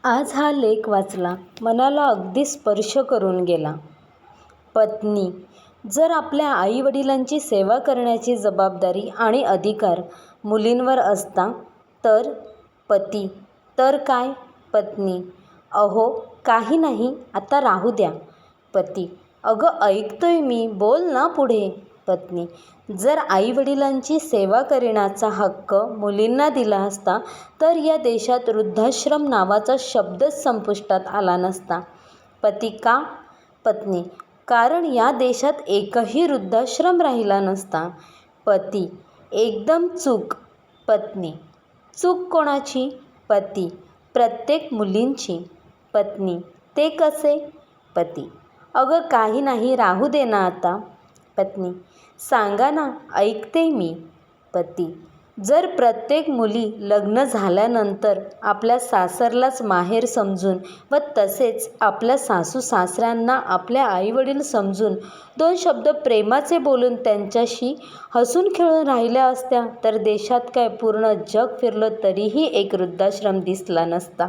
आज हा लेख वाचला, मनाला अगदी स्पर्श करून गेला. पत्नी जर आपल्या आईवडिलांची सेवा करण्याची जबाबदारी आणि अधिकार मुलींवर असता तर? पती तर काय? पत्नी अहो काही नाही, आता राहू द्या. पती अगं ऐकतोय मी, बोल ना पुढे. पत्नी जर आईवडिलांची सेवा करण्याचा हक्क मुलींना दिला असता तर या देशात वृद्धाश्रम नावाचा शब्दच संपुष्टात आला नसता. पती का? पत्नी कारण या देशात एकही वृद्धाश्रम राहिला नसता. पती एकदम चूक. पत्नी चूक कोणाची? पती प्रत्येक मुलींची. पत्नी ते कसे? पती अगं काही नाही, राहू दे ना आता. पत्नी सांगा ना, ऐकते मी. पती जर प्रत्येक मुली लग्न झाल्यानंतर आपल्या सासरलाच माहेर समजून व तसेच आपल्या सासू सासऱ्यांना आपल्या आईवडील समजून दोन शब्द प्रेमाचे बोलून त्यांच्याशी हसून खेळून राहिल्या असत्या तर देशात काय पूर्ण जग फिरलं तरीही एक वृद्धाश्रम दिसला नसता.